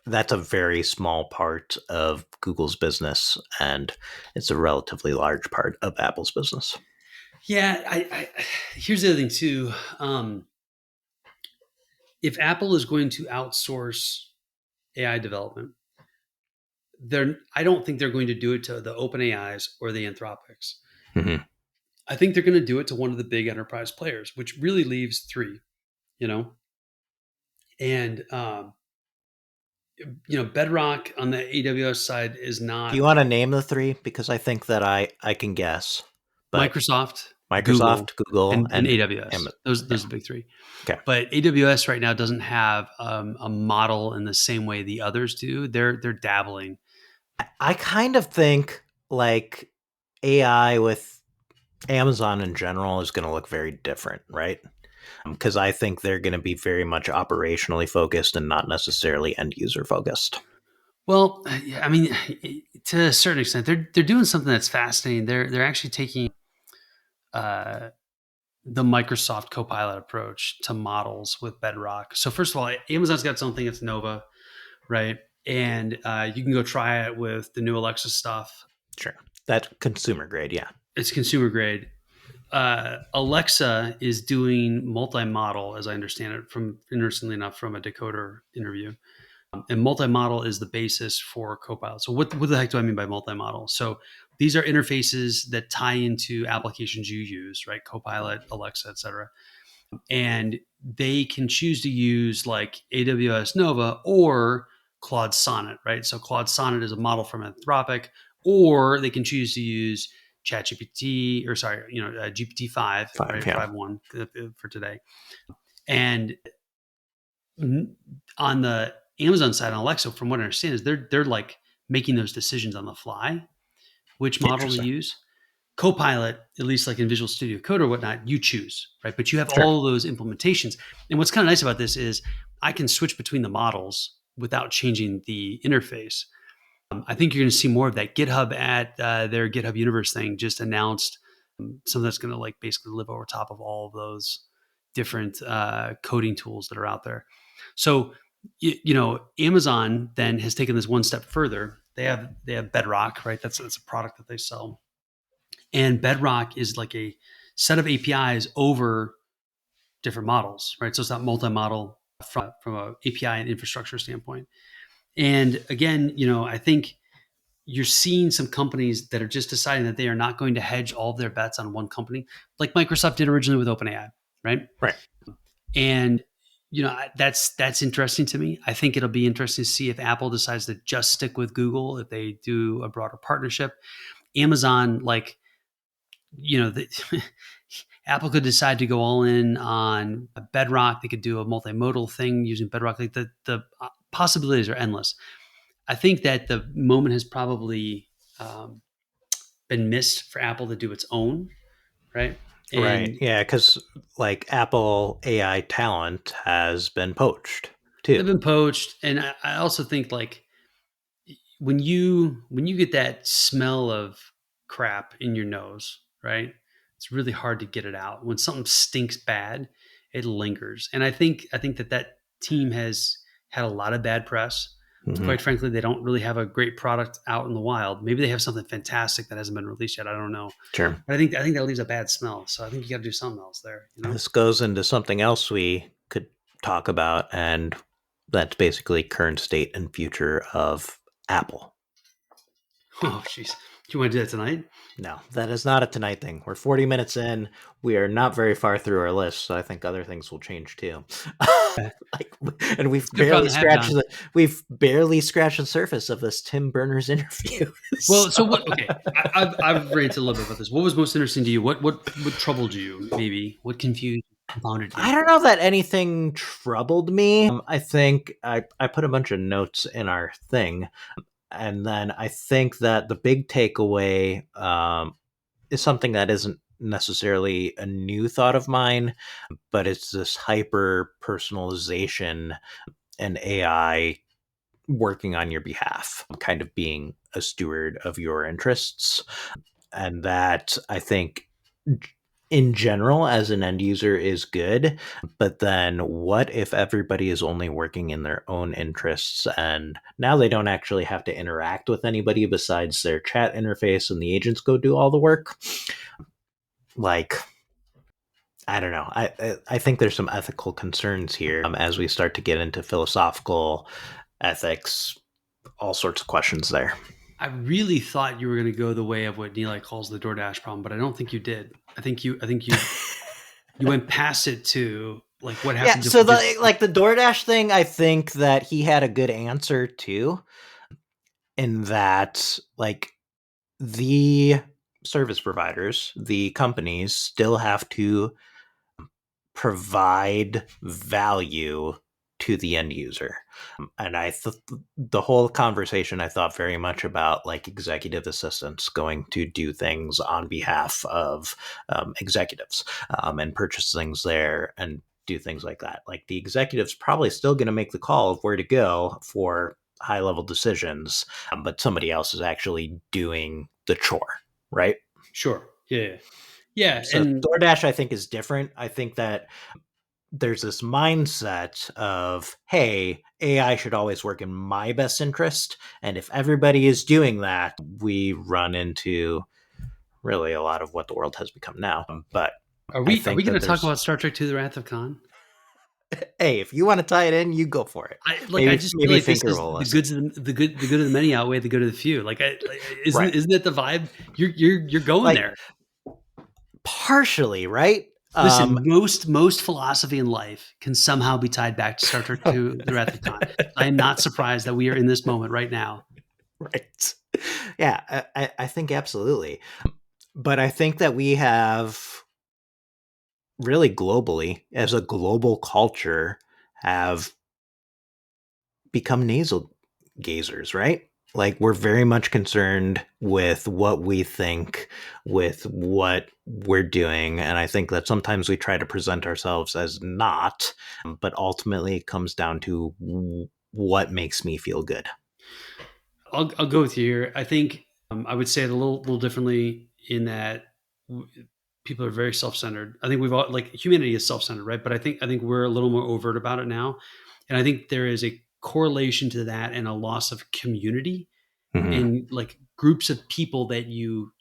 that's a very small part of Google's business, and it's a relatively large part of Apple's business. Yeah, here's the other thing too. If Apple is going to outsource AI development, I don't think they're going to do it to the OpenAIs or the Anthropics. Mm-hmm. I think they're going to do it to one of the big enterprise players, which really leaves three. And Bedrock on the AWS side is not. Do you want to name the three? Because I think that I can guess. But Microsoft, Google, and AWS. Those are the big three. Okay. But AWS right now doesn't have a model in the same way the others do. They're dabbling. I kind of think like AI with Amazon in general is going to look very different, right? Because I think they're going to be very much operationally focused and not necessarily end user focused. Well, I mean, to a certain extent, they're doing something that's fascinating. They're actually taking the Microsoft Copilot approach to models with Bedrock. So first of all, Amazon's got something. It's Nova, right? And you can go try it with the new Alexa stuff. Sure, that's consumer grade. Yeah, it's consumer grade. Alexa is doing multi-model, as I understand it, interestingly enough, from a Decoder interview. And multi-model is the basis for Copilot. So what the heck do I mean by multi-model? So these are interfaces that tie into applications you use, right? Copilot, Alexa, et cetera. And they can choose to use like AWS Nova or Claude Sonnet, right? So Claude Sonnet is a model from Anthropic, or they can choose to use ChatGPT, or sorry, GPT-5, right? Yeah. 5.1 for today. And on the Amazon side on Alexa, from what I understand, is they're like making those decisions on the fly, which model to use. Copilot, at least like in Visual Studio Code or whatnot, you choose, right? But you have all of those implementations. And what's kind of nice about this is I can switch between the models without changing the interface. I think you're going to see more of that. GitHub at their GitHub Universe thing just announced something that's going to like basically live over top of all of those different coding tools that are out there. So, Amazon then has taken this one step further. They have Bedrock, right? That's a product that they sell. And Bedrock is like a set of APIs over different models, right? So it's not multi-model from an API and infrastructure standpoint. And again, I think you're seeing some companies that are just deciding that they are not going to hedge all of their bets on one company, like Microsoft did originally with OpenAI, right? Right. And that's interesting to me. I think it'll be interesting to see if Apple decides to just stick with Google, if they do a broader partnership. Amazon, Apple could decide to go all in on Bedrock. They could do a multimodal thing using Bedrock. Like the possibilities are endless. I think that the moment has probably been missed for Apple to do its own, right? Right. Yeah, because like Apple AI talent has been poached too. They've been poached, and I also think like when you get that smell of crap in your nose, right? it's really hard to get it out. When something stinks bad, it lingers. And I think that team has had a lot of bad press. Mhm. Quite frankly, they don't really have a great product out in the wild. Maybe they have something fantastic that hasn't been released yet. I don't know. Sure. But I think that leaves a bad smell. So I think you got to do something else there. You know? This goes into something else we could talk about, and that's basically current state and future of Apple. Oh, jeez. Do you want to do that tonight? No, that is not a tonight thing. We're 40 minutes in. We are not very far through our list, so I think other things will change too. And we've barely scratched the surface of this Tim Berners interview. Well, so what? Okay, I've ranted a little bit about this. What was most interesting to you? What troubled you? Maybe what confused, confounded you? I don't know that anything troubled me. I think I put a bunch of notes in our thing. And then I think that the big takeaway is something that isn't necessarily a new thought of mine, but it's this hyper personalization and AI working on your behalf, kind of being a steward of your interests. And that I think in general as an end user is good, but then what if everybody is only working in their own interests and now they don't actually have to interact with anybody besides their chat interface and the agents go do all the work? Like, I don't know. I think there's some ethical concerns here as we start to get into philosophical ethics, all sorts of questions there. I really thought you were going to go the way of what Nilay calls the DoorDash problem, but I don't think you did. I think you you went past it to like what happened. Yeah, so the DoorDash thing, I think that he had a good answer too, in that like the service providers, the companies still have to provide value to the end user. And the whole conversation I thought very much about like executive assistants going to do things on behalf of executives and purchase things there and do things like that. Like the executive's probably still going to make the call of where to go for high level decisions, but somebody else is actually doing the chore, right? Sure. Yeah. So and DoorDash I think is different. I think that there's this mindset of, hey, AI should always work in my best interest. And if everybody is doing that, we run into really a lot of what the world has become now. But are we going to talk about Star Trek II: The Wrath of Khan? Hey, if you want to tie it in, you go for it. I just feel like this is the good of the many outweigh the good of the few. Isn't it the vibe? You're going there. Partially, right? Listen, most philosophy in life can somehow be tied back to Star Trek II: The Wrath of Khan. I am not surprised that we are in this moment right now. Right. Yeah, I think absolutely. But I think that we have really globally, as a global culture, have become nasal gazers, right? Like we're very much concerned with what we think, with what we're doing. And I think that sometimes we try to present ourselves as not, but ultimately it comes down to what makes me feel good. I'll go with you here. I think I would say it a little differently in that people are very self-centered. I think we've all humanity is self-centered, right? But I think we're a little more overt about it now. And I think there is a correlation to that and a loss of community and like groups of people that you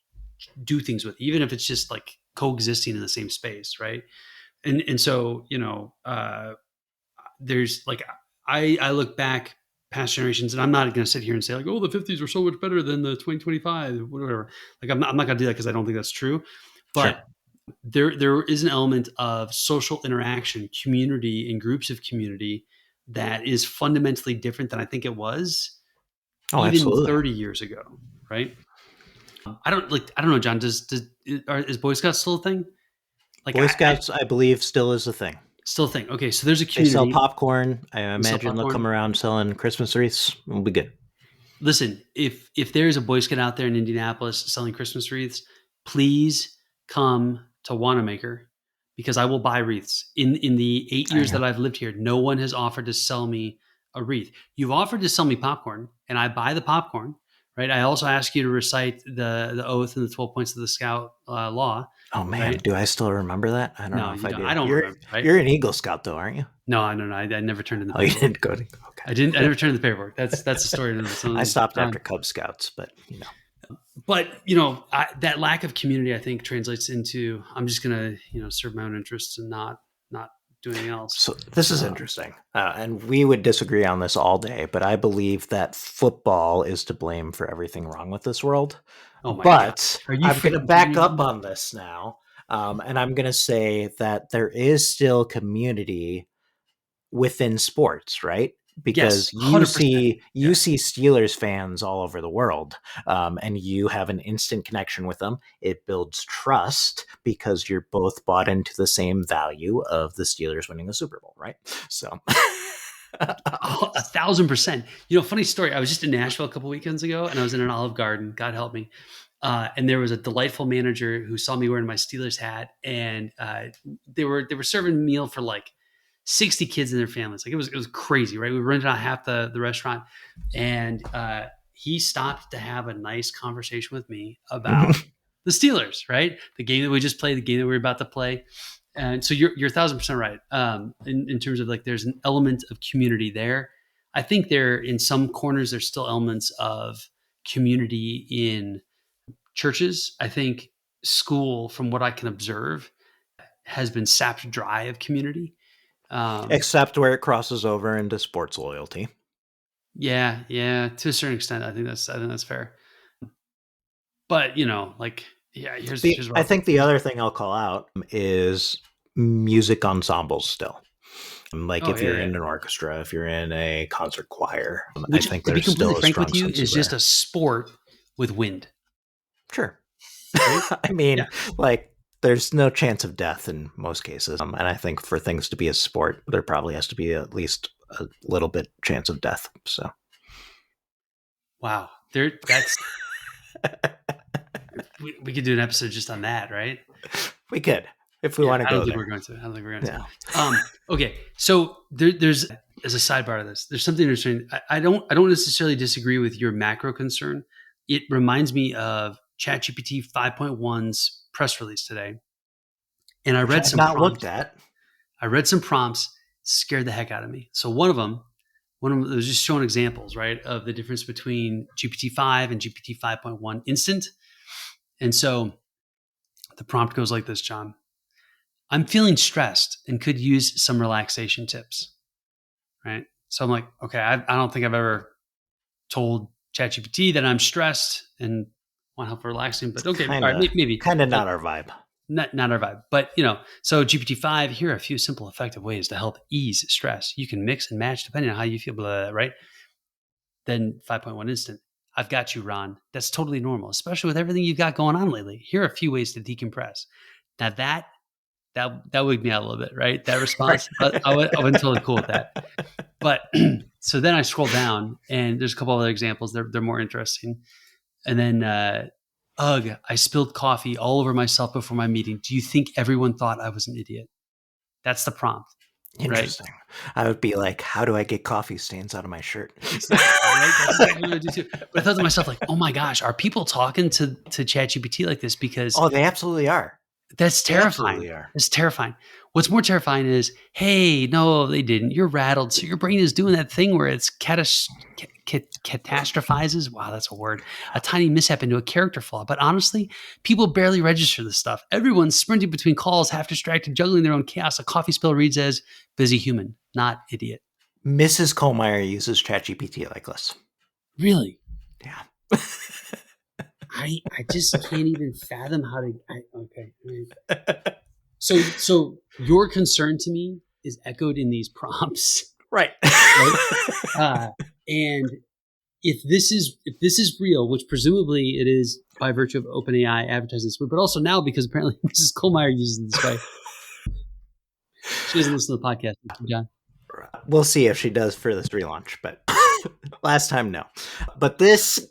do things with, even if it's just like coexisting in the same space, right? And so there's like I look back past generations, and I'm not going to sit here and say like, oh, the 50s were so much better than the 2025, whatever. Like I'm not going to do that because I don't think that's true. But there is an element of social interaction, community, and groups of community that is fundamentally different than I think it was even absolutely. 30 years ago, right? I don't know, John. Is Boy Scouts still a thing? Like Boy Scouts, I believe, still is a thing. Still a thing. Okay, so there's a community. They sell popcorn. I imagine they'll come around selling Christmas wreaths. We'll be good. Listen, if there's a Boy Scout out there in Indianapolis selling Christmas wreaths, please come to Wanamaker because I will buy wreaths. In the 8 years that I've lived here, no one has offered to sell me a wreath. You've offered to sell me popcorn, and I buy the popcorn, right? I also ask you to recite the oath and the 12 points of the Scout law. Oh man, right? do I still remember that? I don't know if I do. I don't remember. Right? You're an Eagle Scout though, aren't you? No. I never turned in the paperwork. paperwork. You didn't go to. Okay. I never turned in the paperwork. That's the story. I stopped after Cub Scouts, but But that lack of community, I think, translates into I'm just gonna serve my own interests and not do anything else. So this is interesting, and we would disagree on this all day. But I believe that football is to blame for everything wrong with this world. Oh my God. I'm going to back up on this now, and I'm going to say that there is still community within sports, right? Because yes, you see Steelers fans all over the world, and you have an instant connection with them. It builds trust because you're both bought into the same value of the Steelers winning the Super Bowl, right? So 1,000%. Funny story. I was just in Nashville a couple weekends ago, and I was in an Olive Garden. God help me. And there was a delightful manager who saw me wearing my Steelers hat, and they were serving a meal for like 60 kids and their families. Like it was crazy, right? We rented out half the restaurant, and he stopped to have a nice conversation with me about the Steelers, right? The game that we just played, the game that we were about to play. And so you're 1,000% right. In terms of like, there's an element of community there. I think there, in some corners, there's still elements of community in churches. I think school, from what I can observe, has been sapped dry of community. Except where it crosses over into sports loyalty. Yeah, to a certain extent, I think that's fair. But here's what I think the other thing I'll call out is music ensembles still. Like if you're in an orchestra, if you're in a concert choir, which, I think to be there's still a completely frank strong with you, sense is of just there. a sport with wind. Sure. I mean, like there's no chance of death in most cases. And I think for things to be a sport, there probably has to be at least a little bit chance of death. So. Wow. That's we could do an episode just on that, right? We could, if we want to go there. I don't think we're going to. Okay. So there's, as a sidebar to this, there's something interesting. I don't necessarily disagree with your macro concern. It reminds me of ChatGPT 5.1's press release today. And I read some prompts. Looked at. I read some prompts, scared the heck out of me. So one of them was just showing examples, right, of the difference between GPT-5 and GPT 5.1 instant. And so the prompt goes like this, John. I'm feeling stressed and could use some relaxation tips, right? So I'm like, okay, I don't think I've ever told ChatGPT that I'm stressed and want help relaxing, but okay, all right, maybe. Kind of not our vibe. Not our vibe, but so GPT-5, here are a few simple, effective ways to help ease stress. You can mix and match depending on how you feel, right? Then 5.1 instant. I've got you, Ron. That's totally normal, especially with everything you've got going on lately. Here are a few ways to decompress. Now that wigged me out a little bit, right? That response, I wasn't totally cool with that. But so then I scroll down, and there's a couple other examples. They're more interesting. And then, ugh, I spilled coffee all over myself before my meeting. Do you think everyone thought I was an idiot? That's the prompt. Interesting. Right? I would be like, how do I get coffee stains out of my shirt? Exactly, right? That's exactly what I do too. But I thought to myself, like, oh my gosh, are people talking to ChatGPT like this? Because they absolutely are. That's terrifying. It's terrifying. What's more terrifying is, hey, no, they didn't. You're rattled. So your brain is doing that thing where it's catastrophizes. Wow, that's a word. A tiny mishap into a character flaw. But honestly, people barely register this stuff. Everyone's sprinting between calls, half distracted, juggling their own chaos. A coffee spill reads as busy human, not idiot. Mrs. Kohlmeier uses ChatGPT like this. Really? Yeah. I just can't even fathom how to. Okay. So your concern to me is echoed in these prompts, right? And if this is real, which presumably it is by virtue of OpenAI advertising this way, but also now because apparently Mrs. Kohlmeier uses it this way. She doesn't listen to the podcast, John. We'll see if she does for this relaunch, but last time, no. But this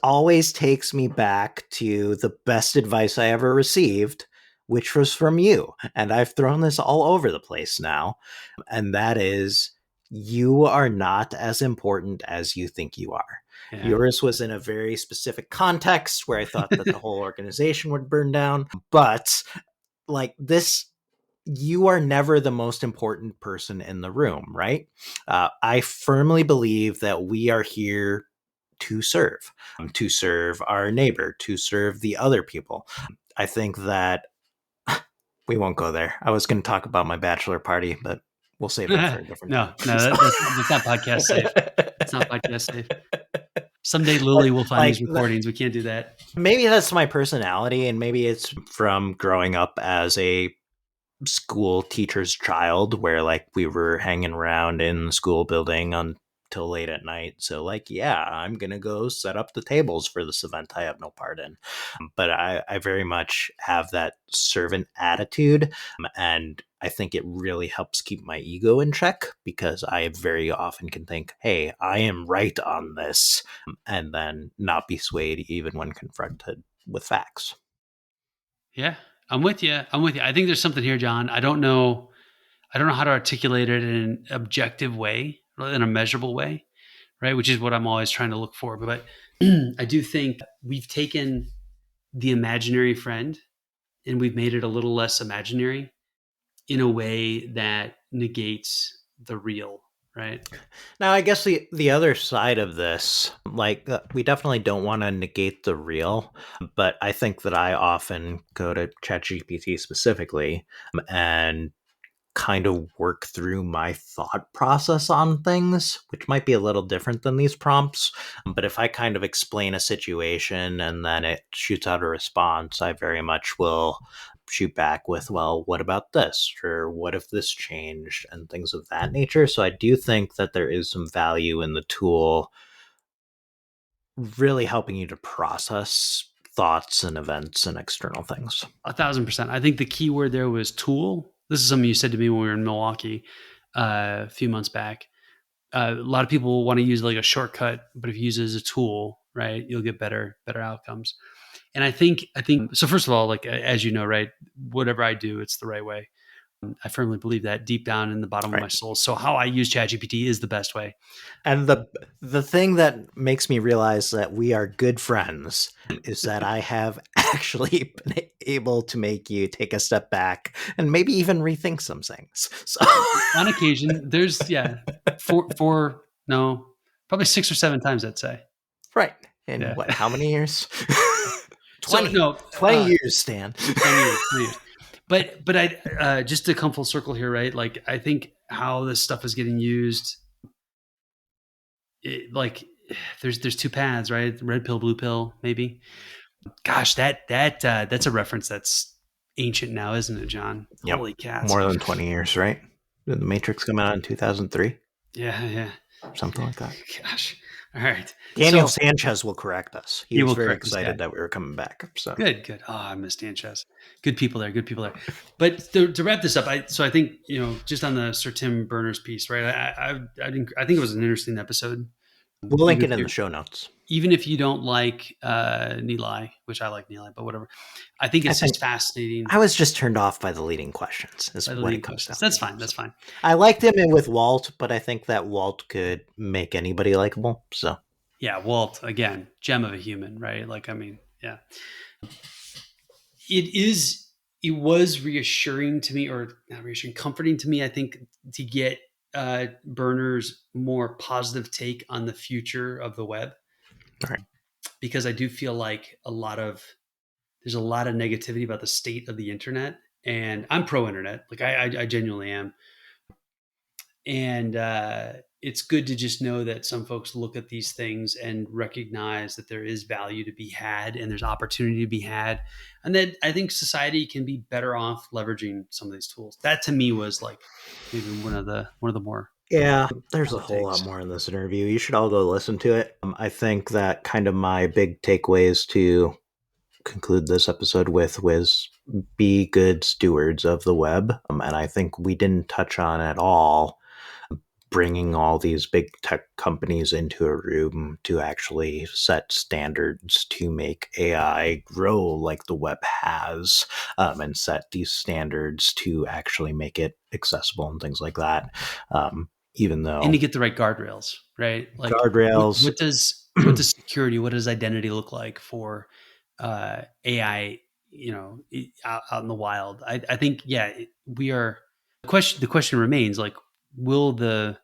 always takes me back to the best advice I ever received, which was from you. And I've thrown this all over the place now. And that is, you are not as important as you think you are. Yeah. Yours was in a very specific context where I thought that the whole organization would burn down. But like this, you are never the most important person in the room, right? I firmly believe that we are here to serve our neighbor, to serve the other people. I think that we won't go there. I was going to talk about my bachelor party, but we'll save that for a different no, time. that's not podcast safe. It's not podcast safe. Someday Lily will find these recordings. We can't do that. Maybe that's my personality, and maybe it's from growing up as a school teacher's child, where like we were hanging around in the school building until late at night. So like, yeah, I'm gonna go set up the tables for this event I have no part in. But I very much have that servant attitude, and I think it really helps keep my ego in check, because I very often can think, hey, I am right on this, and then not be swayed even when confronted with facts. Yeah, I'm with you. I think there's something here, John. I don't know how to articulate it in an objective way, in a measurable way, right? Which is what I'm always trying to look for. But I do think we've taken the imaginary friend and we've made it a little less imaginary in a way that negates the real, right? Now, I guess the other side of this, like we definitely don't want to negate the real, but I think that I often go to ChatGPT specifically and kind of work through my thought process on things, which might be a little different than these prompts. But if I kind of explain a situation and then it shoots out a response, I very much will shoot back with, well, what about this? Or what if this changed? And things of that nature. So I do think that there is some value in the tool really helping you to process thoughts and events and external things. 1,000%. I think the key word there was tool. This is something you said to me when we were in Milwaukee a few months back. A lot of people want to use like a shortcut, but if you use it as a tool, right, you'll get better outcomes. And I think so. First of all, like as you know, right, whatever I do, it's the right way. I firmly believe that deep down in the bottom of my soul. So how I use ChatGPT is the best way. And the thing that makes me realize that we are good friends is that I have actually been able to make you take a step back and maybe even rethink some things. So on occasion, there's probably 6 or 7 times, I'd say. Right. In what? How many years? 20. So, 20 years, Stan. 20 years. But I just to come full circle here, right? Like I think how this stuff is getting used, like there's 2 paths, right? Red pill, blue pill, maybe. Gosh, that's a reference that's ancient now, isn't it, John? Yep. Holy cats! More than 20 years, right? Did The Matrix come out in 2003? Yeah. Something like that. Gosh. All right. Daniel Sanchez will correct us. He was very excited that we were coming back. So good. Oh, I miss Sanchez. Good people there. But to wrap this up, I think just on the Sir Tim Berners piece, right? I think it was an interesting episode. We'll link it in the show notes. Even if you don't like Nilay, which I like Nilay, but whatever. I think it's just fascinating. I was just turned off by the leading questions. That's fine. That's fine. I liked him with Walt, but I think that Walt could make anybody likable. So yeah, Walt, again, gem of a human, right? Like, I mean, yeah. It was reassuring to me, or not reassuring, comforting to me, I think, to get Berners' more positive take on the future of the web. All right. Because I do feel like there's a lot of negativity about the state of the internet, and I'm pro internet. Like I genuinely am. And it's good to just know that some folks look at these things and recognize that there is value to be had and there's opportunity to be had. And that I think society can be better off leveraging some of these tools. That to me was like maybe one of the more. Yeah, there's a whole lot more in this interview. You should all go listen to it. I think that kind of my big takeaways to conclude this episode with was be good stewards of the web. And I think we didn't touch on at all bringing all these big tech companies into a room to actually set standards to make AI grow like the web has, and set these standards to actually make it accessible and things like that. Even though, and to get the right guardrails, right? Like guardrails. what does security, what does identity look like for AI, out in the wild? I think, we are. The question remains, like, will the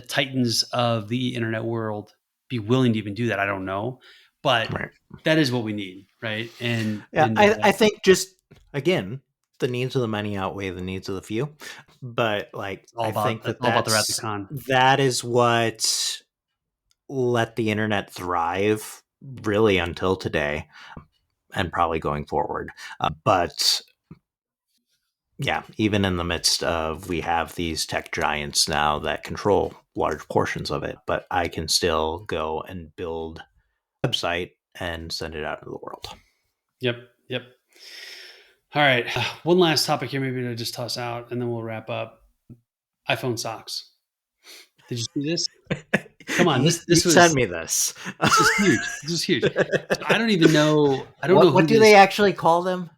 titans of the internet world be willing to even do that? I don't know, but Right. that is what we need, right? And I think just again, the needs of the many outweigh the needs of the few. But like, I think it's all about the Wrath of Khan. that is what let the internet thrive really until today, and probably going forward. But yeah, even in the midst of, we have these tech giants now that control large portions of it, but I can still go and build a website and send it out into the world. Yep. All right. One last topic here, maybe to just toss out, and then we'll wrap up. iPhone socks. Did you see this? Come on, this was sent me this. This is huge. This is huge. I don't even know. I don't know what do they actually call them.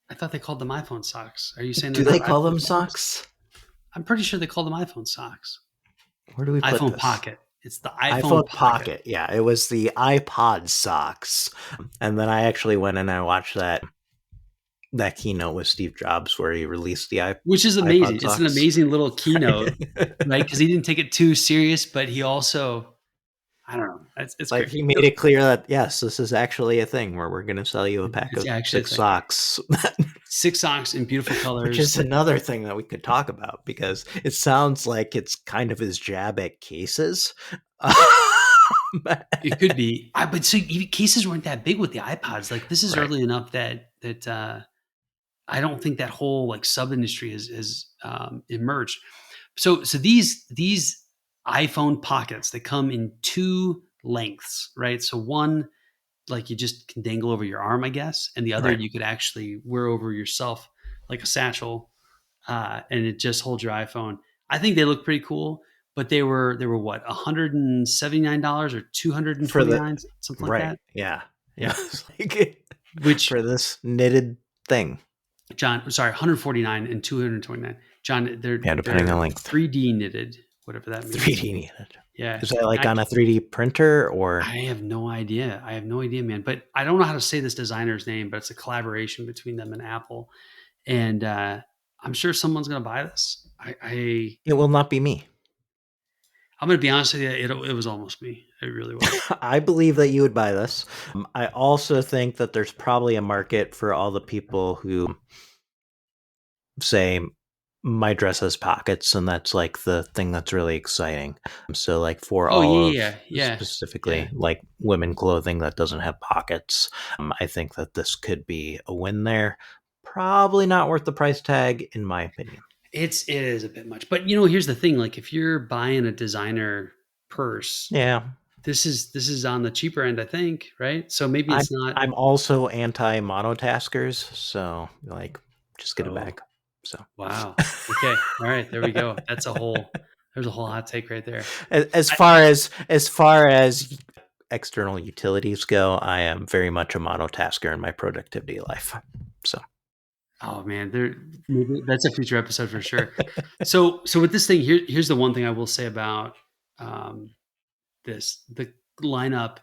I thought they called them iPhone socks. Are you saying do they call them socks? I'm pretty sure they call them iPhone socks. Where do we put iPhone this? Pocket? It's the iPhone Pocket. Yeah, it was the iPod socks. And then I actually went and I watched that keynote with Steve Jobs where he released the iPod, which is amazing. It's an amazing little keynote, right? Because he didn't take it too serious, but he also, I don't know. It's like, he made it clear that, yes, this is actually a thing where we're going to sell you a pack of 6 socks. 6 socks in beautiful colors. Which is another thing that we could talk about, because it sounds like it's kind of his jab at cases. It could be. But so cases weren't that big with the iPods. Like, this is early enough that I don't think that whole like sub industry has emerged. So these iPhone Pockets, they come in 2 lengths, right? So one, like, you just can dangle over your arm, I guess, and the other you could actually wear over yourself like a satchel, and it just holds your iPhone. I think they look pretty cool, but they were what, $179 or $249, something like that. Yeah. Which for this knitted thing. John, sorry, $149 and $229. John, they're depending on length. 3D knitted, whatever that means. 3D knitted. Yeah. Is that like on a 3D printer or? I have no idea. Man. But I don't know how to say this designer's name, but it's a collaboration between them and Apple. And I'm sure someone's going to buy this. It will not be me. I'm going to be honest with you. It was almost me. It really was. I believe that you would buy this. I also think that there's probably a market for all the people who say, my dress has pockets, and that's like the thing that's really exciting. So like for specifically like women clothing that doesn't have pockets, I think that this could be a win there. Probably not worth the price tag, in my opinion. It is a bit much, but here's the thing: like, if you're buying a designer purse, this is on the cheaper end, I think, right? So maybe it's not. I'm also anti monotaskers, so like, just get a bag. So wow. Okay. All right. There we go. There's a whole hot take right there. As far as external utilities go, I am very much a monotasker in my productivity life. So. Oh man, that's a future episode for sure. So with this thing, here's the one thing I will say about this: the lineup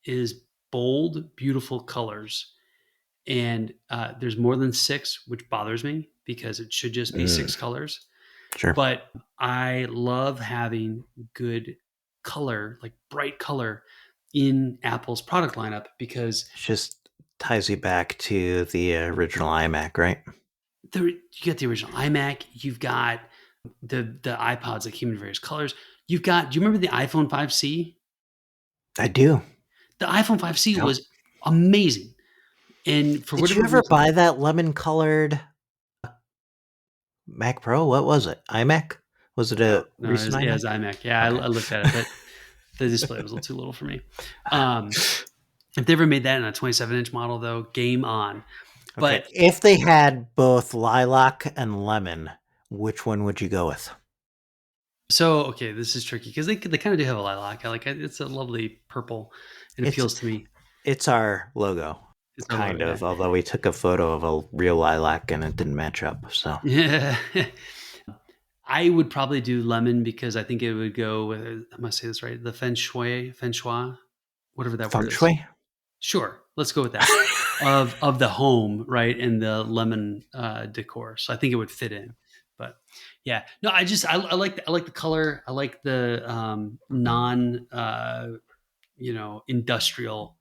is bold, beautiful colors, and there's more than 6, which bothers me because it should just be 6 colors. Sure. But I love having good color, like bright color, in Apple's product lineup, because it just ties you back to the original iMac, right? You get the original iMac. You've got the iPods that came in various colors. Do you remember the iPhone 5C? I do. The iPhone 5C was amazing. And did you ever buy that lemon colored Mac Pro? What was it? iMac? Was it a recent iMac? Yeah, it was iMac. Yeah, okay. I looked at it, but the display was a little too little for me. If they ever made that in a 27-inch model, though, game on. But if they had both lilac and lemon, which one would you go with? So, okay, this is tricky because they kind of do have a lilac. I like it. It's a lovely purple. It appeals to me. It's our logo. It's kind of, although we took a photo of a real lilac and it didn't match up. So yeah, I would probably do lemon because I think it would go with, I must say this right, the feng shui, whatever that Feng word is. shui? Sure, let's go with that. of the home, right, and the lemon decor. So I think it would fit in. But yeah, no, I like the color. I like the non industrial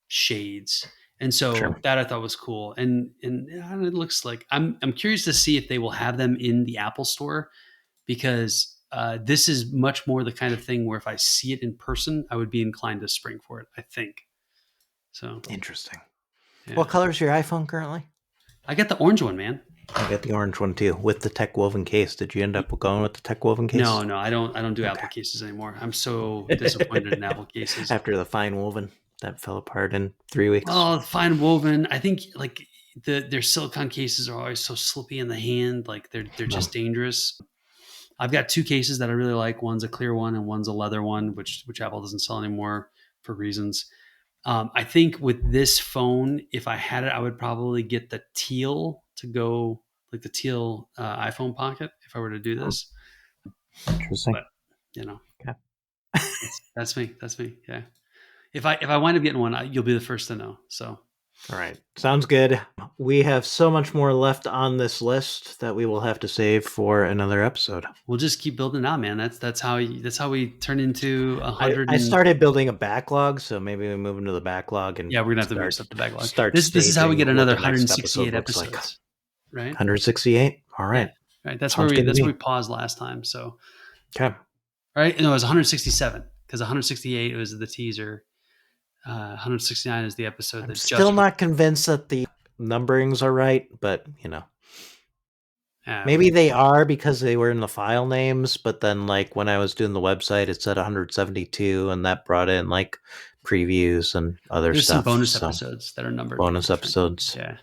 shades. And so Sure. that I thought was cool. And it looks like I'm curious to see if they will have them in the Apple Store, because this is much more the kind of thing where if I see it in person, I would be inclined to spring for it, I think. So Interesting. yeah. What color is your iPhone currently? I got the orange one, man. I got the orange one too, with the tech woven case. Did you end up going with the tech woven case? No, I don't do Apple cases anymore. I'm so disappointed in Apple cases. After the fine woven that fell apart in 3 weeks. Oh, fine woven. I think like their silicone cases are always so slippy in the hand. Like they're just dangerous. I've got 2 cases that I really like. One's a clear one and one's a leather one, which Apple doesn't sell anymore for reasons. I think with this phone, if I had it, I would probably get the teal to go, like the teal iPhone pocket if I were to do this. Interesting. But, okay. that's me. Yeah. If I wind up getting one, you'll be the first to know. So. All right. Sounds good. We have so much more left on this list that we will have to save for another episode. We'll just keep building it out, man. That's how we turn into 100. I started building a backlog, so maybe we move into the backlog, and yeah, we're gonna have to move stuff to backlog. Start. This is how we get another 168 episodes, episodes, right? 168. All right. Yeah. Right. That's where we paused last time. So. Okay. All right. No, it was 167 because 168 was the teaser. 169 is the episode. I'm still not convinced that the numberings are right, but maybe they are because they were in the file names. But then, like when I was doing the website, it said 172, and that brought in like previews and other There's stuff. Some bonus episodes that are numbered. Bonus episodes. Yeah.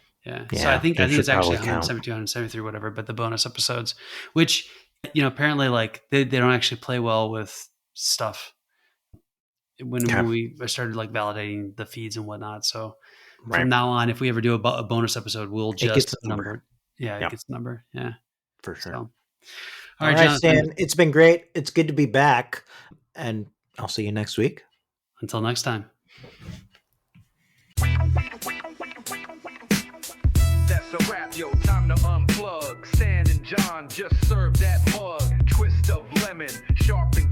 So I think it's actually 172, count. 173, whatever. But the bonus episodes, which apparently like they don't actually play well with stuff. When we started like validating the feeds and whatnot. So from now on, if we ever do a bonus episode, we'll just number it. Yeah, it gets a number. Yeah, for sure. So. All right, Stan, it's been great. It's good to be back, and I'll see you next week. Until next time. That's a wrap, yo. Time to unplug. Stan and Jon just served that mug. Twist of lemon, sharp and